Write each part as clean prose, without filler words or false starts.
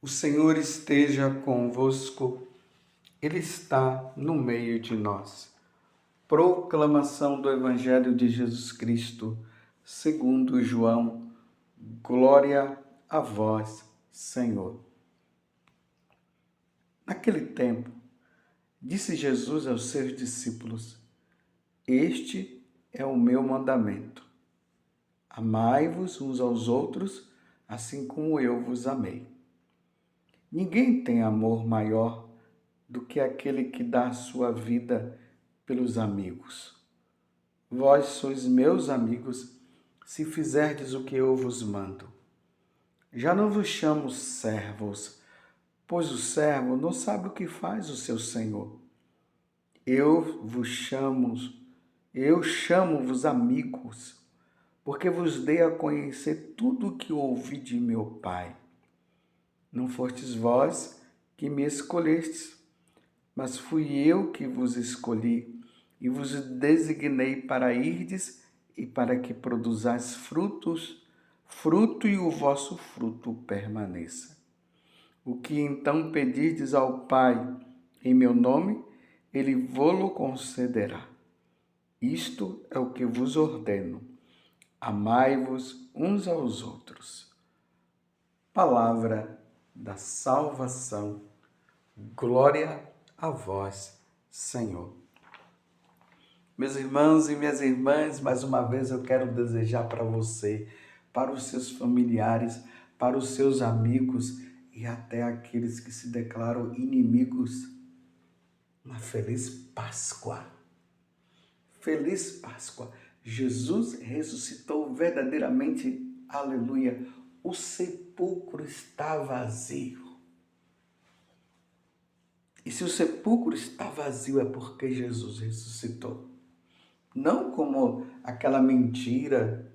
O Senhor esteja convosco, Ele está no meio de nós. Proclamação do Evangelho de Jesus Cristo, segundo João. Glória a vós, Senhor. Naquele tempo, disse Jesus aos seus discípulos: Este é o meu mandamento. Amai-vos uns aos outros, assim como eu vos amei. Ninguém tem amor maior do que aquele que dá a sua vida pelos amigos. Vós sois meus amigos, se fizerdes o que eu vos mando. Já não vos chamo servos, pois o servo não sabe o que faz o seu senhor. Eu chamo-vos amigos, porque vos dei a conhecer tudo o que ouvi de meu Pai. Não fostes vós que me escolhestes, mas fui eu que vos escolhi e vos designei para irdes e para que produzais fruto e o vosso fruto permaneça. O que então pedirdes ao Pai em meu nome, Ele vô-lo concederá. Isto é o que vos ordeno: amai-vos uns aos outros. Palavra da salvação. Glória a vós, Senhor. Meus irmãos e minhas irmãs, mais uma vez eu quero desejar para você, para os seus familiares, para os seus amigos e até aqueles que se declaram inimigos, uma feliz Páscoa. Feliz Páscoa. Jesus ressuscitou verdadeiramente, aleluia. O sepulcro está vazio. E se o sepulcro está vazio é porque Jesus ressuscitou. Não como aquela mentira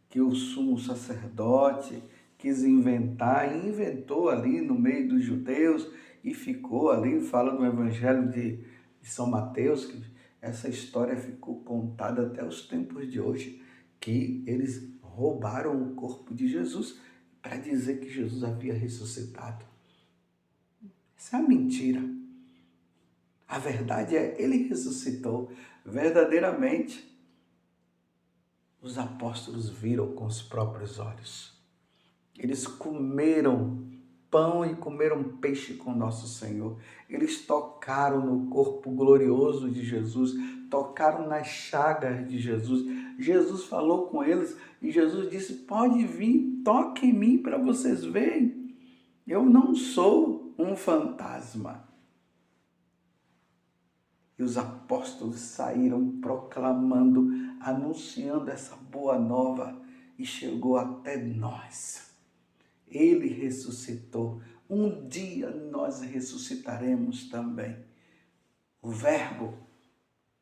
que o sumo sacerdote quis inventar e inventou ali no meio dos judeus e ficou ali, fala no Evangelho de São Mateus, que essa história ficou contada até os tempos de hoje, que eles roubaram o corpo de Jesus para dizer que Jesus havia ressuscitado. Isso é uma mentira. A verdade é, ele ressuscitou verdadeiramente. Os apóstolos viram com os próprios olhos. Eles comeram pão e comeram peixe com nosso Senhor. Eles tocaram no corpo glorioso de Jesus, tocaram nas chagas de Jesus. Jesus falou com eles e Jesus disse: pode vir, toque em mim para vocês verem. Eu não sou um fantasma. E os apóstolos saíram proclamando, anunciando essa boa nova e chegou até nós. Ele ressuscitou. Um dia nós ressuscitaremos também. O Verbo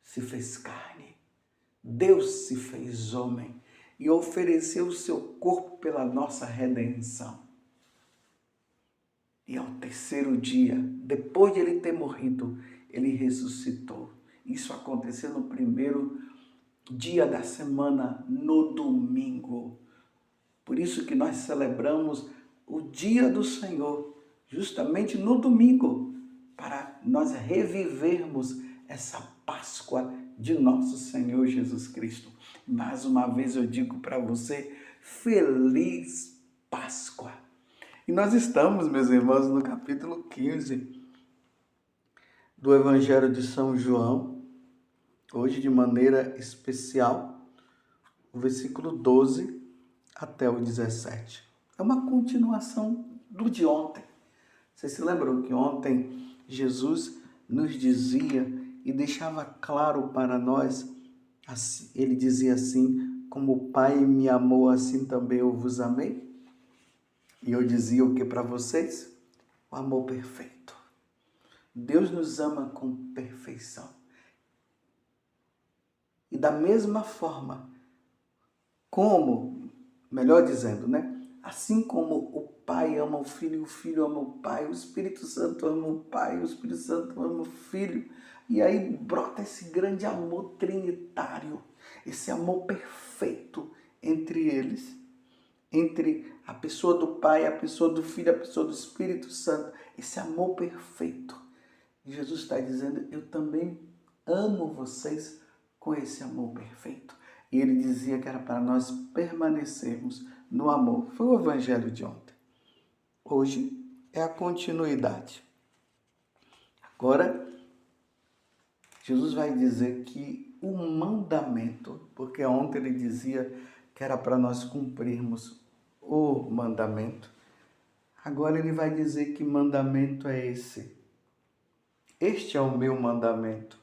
se fez carne. Deus se fez homem e ofereceu o seu corpo pela nossa redenção. E ao terceiro dia, depois de ele ter morrido, ele ressuscitou. Isso aconteceu no primeiro dia da semana, no domingo. Por isso que nós celebramos o dia do Senhor, justamente no domingo, para nós revivermos essa Páscoa de nosso Senhor Jesus Cristo. Mais uma vez eu digo para você, feliz Páscoa! E nós estamos, meus irmãos, no capítulo 15 do Evangelho de São João, hoje de maneira especial, o versículo 12 até o 17. É uma continuação do de ontem. Vocês se lembram que ontem Jesus nos dizia e deixava claro para nós, ele dizia assim: como o Pai me amou, assim também eu vos amei? E eu dizia o que para vocês? O amor perfeito. Deus nos ama com perfeição. E da mesma forma, melhor dizendo, assim como o Pai ama o Filho ama o Pai, o Espírito Santo ama o Pai, o Espírito Santo ama o Filho. E aí brota esse grande amor trinitário, esse amor perfeito entre eles. entre a pessoa do Pai, a pessoa do Filho, a pessoa do Espírito Santo. Esse amor perfeito. E Jesus está dizendo, eu também amo vocês com esse amor perfeito. E ele dizia que era para nós permanecermos no amor. Foi o evangelho de ontem. Hoje é a continuidade. Agora, Jesus vai dizer que o mandamento, porque ontem ele dizia que era para nós cumprirmos o mandamento, agora ele vai dizer que mandamento é esse. Este é o meu mandamento.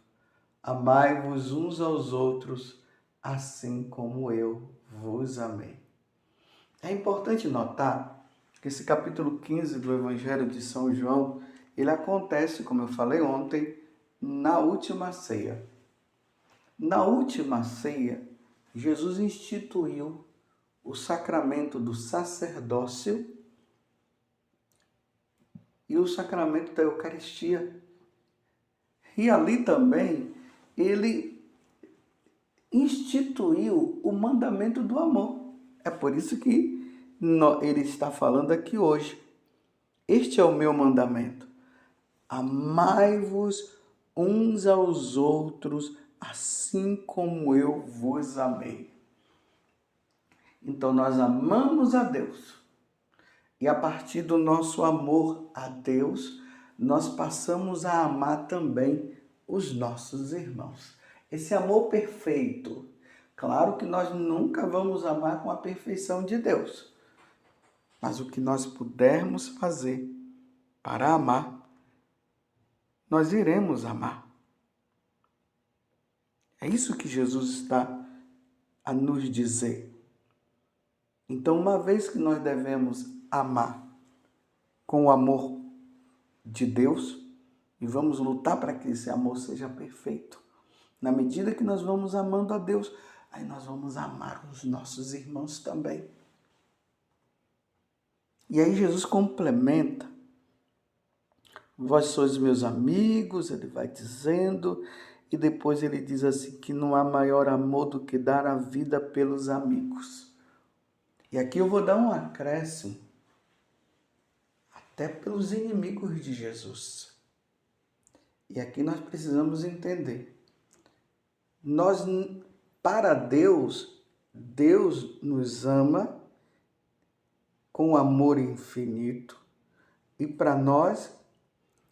Amai-vos uns aos outros, assim como eu vos amei. É importante notar que esse capítulo 15 do Evangelho de São João, ele acontece, como eu falei ontem, na última ceia. Na última ceia, Jesus instituiu o sacramento do sacerdócio e o sacramento da Eucaristia. E ali também ele instituiu o mandamento do amor. É por isso que ele está falando aqui hoje. Este é o meu mandamento. Amai-vos uns aos outros, assim como eu vos amei. Então nós amamos a Deus. E a partir do nosso amor a Deus, nós passamos a amar também os nossos irmãos. Esse amor perfeito. Claro que nós nunca vamos amar com a perfeição de Deus. Mas o que nós pudermos fazer para amar, nós iremos amar. É isso que Jesus está a nos dizer. Então, uma vez que nós devemos amar com o amor de Deus, e vamos lutar para que esse amor seja perfeito, na medida que nós vamos amando a Deus, aí nós vamos amar os nossos irmãos também. E aí Jesus complementa, vós sois meus amigos, ele vai dizendo, e depois ele diz assim, que não há maior amor do que dar a vida pelos amigos. E aqui eu vou dar um acréscimo, até pelos inimigos de Jesus. E aqui nós precisamos entender, para Deus, Deus nos ama com amor infinito, e para nós,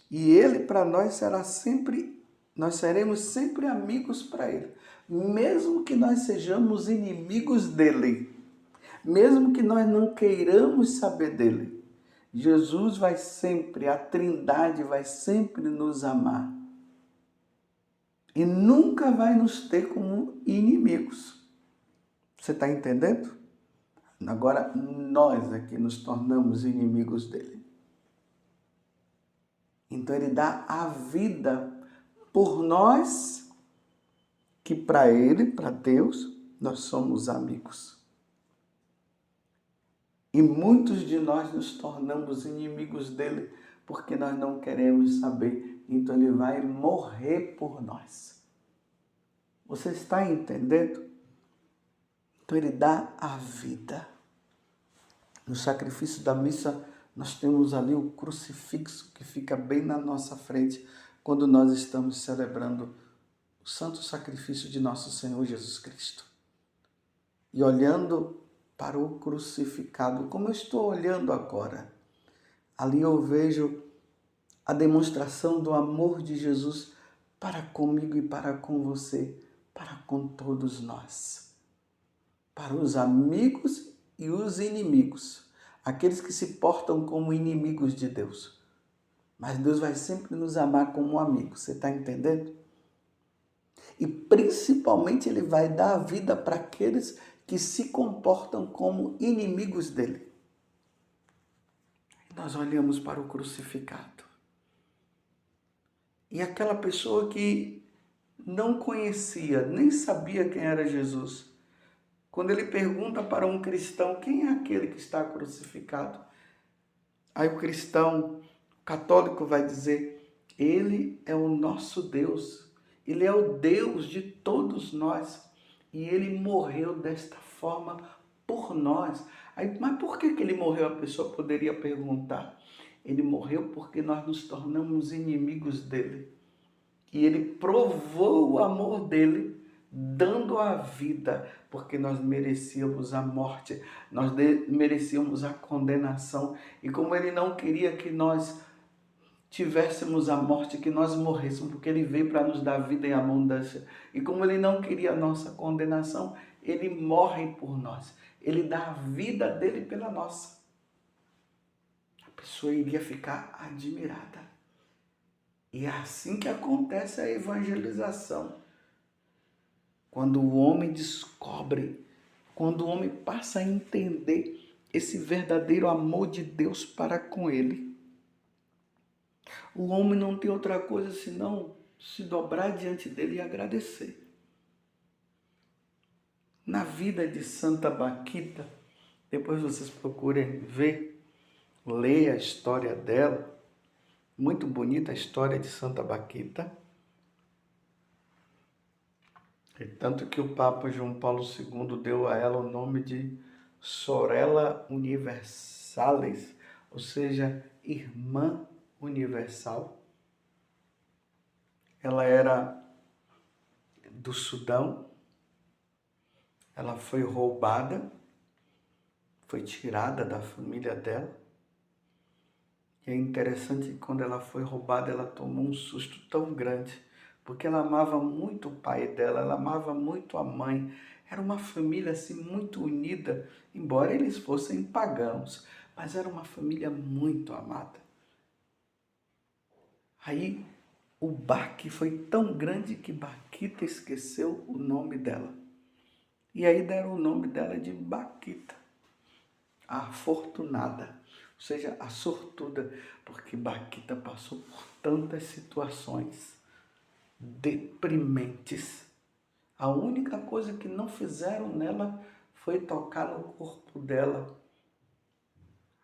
e Ele para nós será sempre, nós seremos sempre amigos para Ele, mesmo que nós sejamos inimigos dEle, mesmo que nós não queiramos saber dEle, Jesus vai sempre, a Trindade vai sempre nos amar, e nunca vai nos ter como inimigos. Você está entendendo? Agora, nós aqui nos tornamos inimigos dele. Então, ele dá a vida por nós, que para ele, para Deus, nós somos amigos. E muitos de nós nos tornamos inimigos dele, porque nós não queremos saber. Então, ele vai morrer por nós. Você está entendendo? Então, ele dá a vida. No sacrifício da missa, nós temos ali o crucifixo que fica bem na nossa frente quando nós estamos celebrando o santo sacrifício de nosso Senhor Jesus Cristo. E olhando para o crucificado, como eu estou olhando agora, ali eu vejo a demonstração do amor de Jesus para comigo e para com você, para com todos nós. Para os amigos e os inimigos, aqueles que se portam como inimigos de Deus. Mas Deus vai sempre nos amar como amigo, você está entendendo? E principalmente Ele vai dar a vida para aqueles que se comportam como inimigos dEle. Nós olhamos para o crucificado. E aquela pessoa que não conhecia, nem sabia quem era Jesus, quando ele pergunta para um cristão, quem é aquele que está crucificado? Aí o cristão católico vai dizer, ele é o nosso Deus, ele é o Deus de todos nós, e ele morreu desta forma por nós. Aí, mas por que ele morreu? A pessoa poderia perguntar. Ele morreu porque nós nos tornamos inimigos dele. E ele provou o amor dele, dando a vida, porque nós merecíamos a morte, nós merecíamos a condenação. E como ele não queria que nós tivéssemos a morte, que nós morrêssemos, porque ele veio para nos dar vida em abundância. E como ele não queria a nossa condenação, ele morre por nós. Ele dá a vida dele pela nossa. A pessoa iria ficar admirada. E é assim que acontece a evangelização. Quando o homem descobre, quando o homem passa a entender esse verdadeiro amor de Deus para com ele. O homem não tem outra coisa senão se dobrar diante dele e agradecer. Na vida de Santa Baquita, depois vocês procurem ver, ler a história dela. Muito bonita a história de Santa Baquita. E tanto que o Papa João Paulo II deu a ela o nome de Sorella Universalis, ou seja, Irmã Universal. Ela era do Sudão, ela foi roubada, foi tirada da família dela. E é interessante que quando ela foi roubada, ela tomou um susto tão grande, porque ela amava muito o pai dela, ela amava muito a mãe. Era uma família assim muito unida, embora eles fossem pagãos, mas era uma família muito amada. Aí o baque foi tão grande que Baquita esqueceu o nome dela. E aí deram o nome dela de Baquita, a afortunada, ou seja, a sortuda, porque Baquita passou por tantas situações deprimentes. A única coisa que não fizeram nela foi tocar no corpo dela,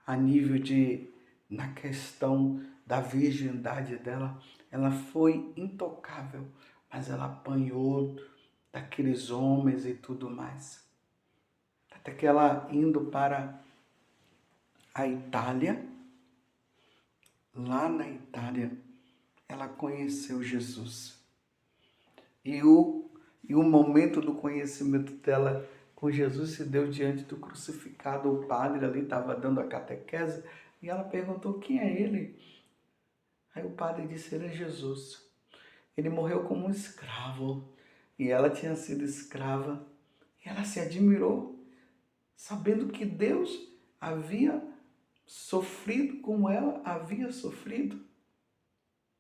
a nível de, na questão da virgindade dela, ela foi intocável, mas ela apanhou daqueles homens e tudo mais. Até que ela indo para a Itália, lá na Itália, ela conheceu Jesus. E o momento do conhecimento dela com Jesus se deu diante do crucificado. O padre ali estava dando a catequese e ela perguntou: quem é ele? Aí o padre disse: ele é Jesus. Ele morreu como um escravo e ela tinha sido escrava. E ela se admirou, sabendo que Deus havia sofrido como ela havia sofrido.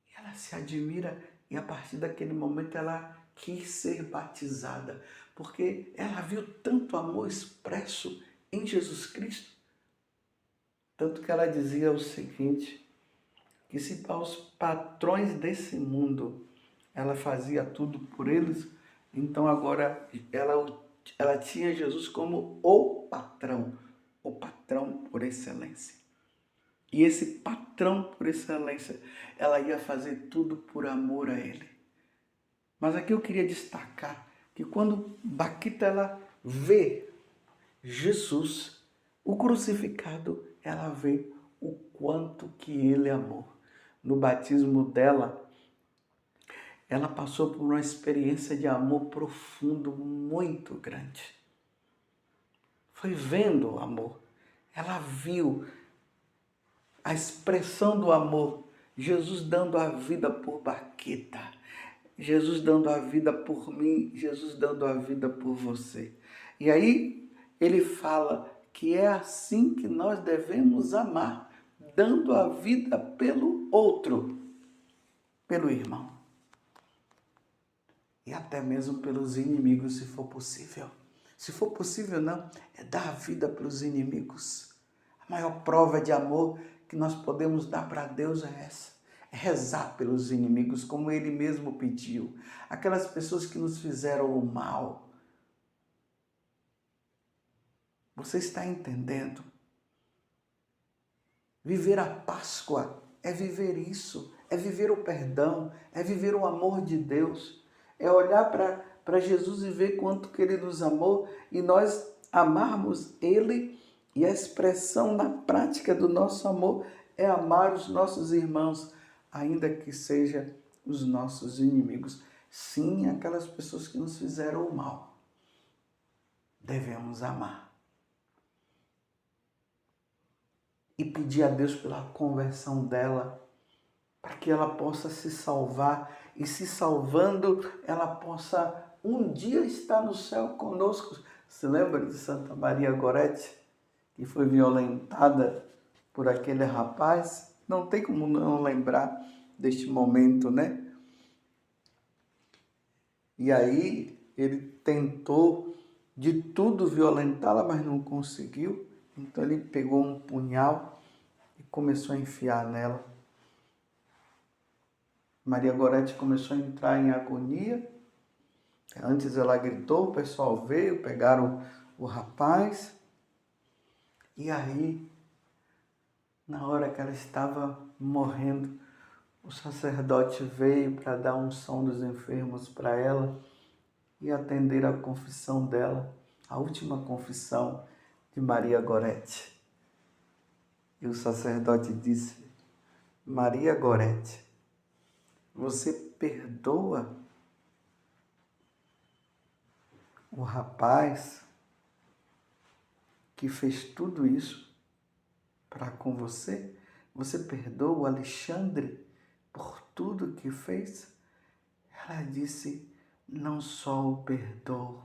E ela se admira e a partir daquele momento ela quis ser batizada, porque ela viu tanto amor expresso em Jesus Cristo. Tanto que ela dizia o seguinte, que se para os patrões desse mundo ela fazia tudo por eles, então agora ela tinha Jesus como o patrão por excelência. E esse patrão por excelência, ela ia fazer tudo por amor a ele. Mas aqui eu queria destacar que quando Baquita ela vê Jesus, o crucificado, ela vê o quanto que ele amou. No batismo dela, ela passou por uma experiência de amor profundo muito grande. Foi vendo o amor. Ela viu a expressão do amor. Jesus dando a vida por Baquita. Jesus dando a vida por mim. Jesus dando a vida por você. E aí ele fala que é assim que nós devemos amar. Dando a vida pelo outro. Pelo irmão. E até mesmo pelos inimigos, se for possível. Se for possível, não, é dar a vida para os inimigos. A maior prova de amor que nós podemos dar para Deus é essa. É rezar pelos inimigos, como Ele mesmo pediu. Aquelas pessoas que nos fizeram o mal. Você está entendendo? Viver a Páscoa é viver isso. É viver o perdão. É viver o amor de Deus. É olhar para Jesus e ver quanto que Ele nos amou e nós amarmos Ele E a expressão na prática do nosso amor é amar os nossos irmãos, ainda que sejam os nossos inimigos. Sim, aquelas pessoas que nos fizeram o mal. Devemos amar. E pedir a Deus pela conversão dela, para que ela possa se salvar e, se salvando, ela possa um dia estar no céu conosco. Se lembra de Santa Maria Gorete, que foi violentada por aquele rapaz? Não tem como não lembrar deste momento, né? E aí ele tentou de tudo violentá-la, mas não conseguiu. Então ele pegou um punhal e começou a enfiar nela. Maria Gorete começou a entrar em agonia. Antes ela gritou, o pessoal veio, pegaram o rapaz. E aí, na hora que ela estava morrendo, o sacerdote veio para dar unção dos enfermos para ela e atender a confissão dela, a última confissão de Maria Gorete. E o sacerdote disse: Maria Gorete, você perdoa o rapaz que fez tudo isso para com você? Você perdoa o Alexandre por tudo que fez? Ela disse: não só o perdoo,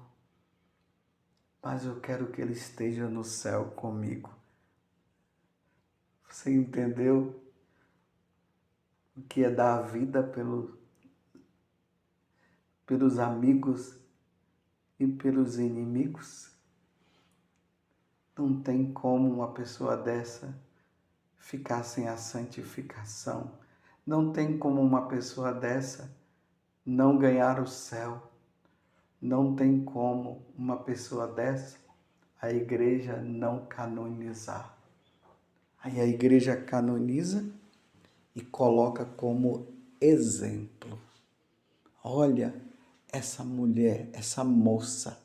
mas eu quero que ele esteja no céu comigo. Você entendeu o que é dar a vida pelos amigos e pelos inimigos? Não tem como uma pessoa dessa ficar sem a santificação. Não tem como uma pessoa dessa não ganhar o céu. Não tem como uma pessoa dessa a igreja não canonizar. Aí a igreja canoniza e coloca como exemplo. Olha, essa mulher, essa moça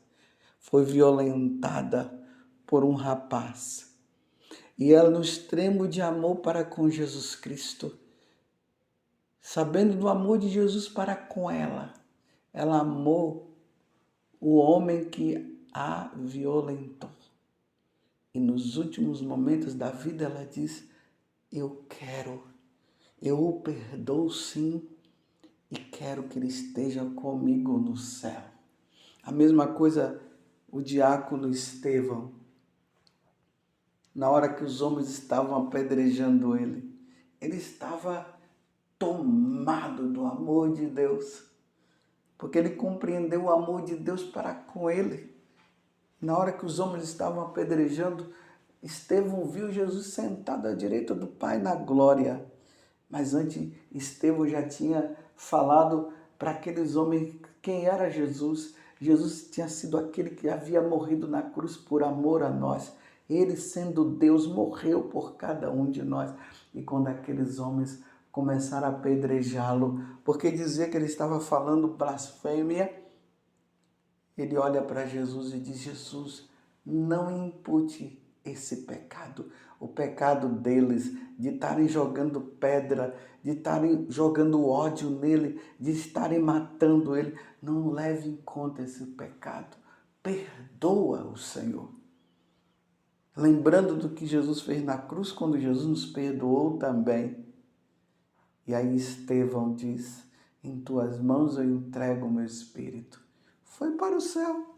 foi violentada por um rapaz. E ela, no extremo de amor para com Jesus Cristo, sabendo do amor de Jesus para com ela, ela amou o homem que a violentou. E nos últimos momentos da vida ela diz: eu o perdoo sim, e quero que ele esteja comigo no céu. A mesma coisa o diácono Estevão, na hora que os homens estavam apedrejando ele estava tomado do amor de Deus, porque ele compreendeu o amor de Deus para com ele. Na hora que os homens estavam apedrejando, Estevão viu Jesus sentado à direita do Pai na glória. Mas antes, Estevão já tinha falado para aqueles homens quem era Jesus. Jesus tinha sido aquele que havia morrido na cruz por amor a nós. Ele, sendo Deus, morreu por cada um de nós. E quando aqueles homens começaram a apedrejá-lo, porque dizia que ele estava falando blasfêmia, ele olha para Jesus e diz: Jesus, não impute esse pecado, o pecado deles, de estarem jogando pedra, de estarem jogando ódio nele, de estarem matando ele. Não leve em conta esse pecado. Perdoa o Senhor. Lembrando do que Jesus fez na cruz, quando Jesus nos perdoou também. E aí Estevão diz: em tuas mãos eu entrego o meu espírito. Foi para o céu.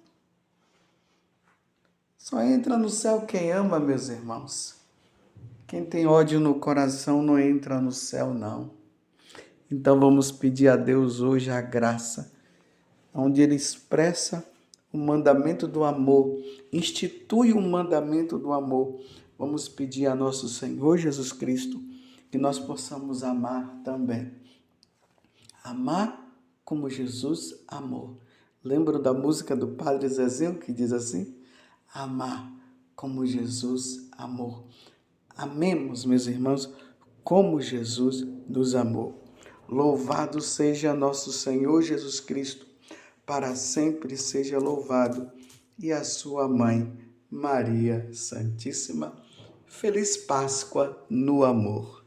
Só entra no céu quem ama, meus irmãos. Quem tem ódio no coração não entra no céu, não. Então vamos pedir a Deus hoje a graça, onde Ele expressa o mandamento do amor, institui o mandamento do amor. Vamos pedir a nosso Senhor Jesus Cristo que nós possamos amar também. Amar como Jesus amou. Lembro da música do Padre Zezinho que diz assim: amar como Jesus amou. Amemos, meus irmãos, como Jesus nos amou. Louvado seja nosso Senhor Jesus Cristo, para sempre seja louvado, e a sua mãe, Maria Santíssima. Feliz Páscoa no amor.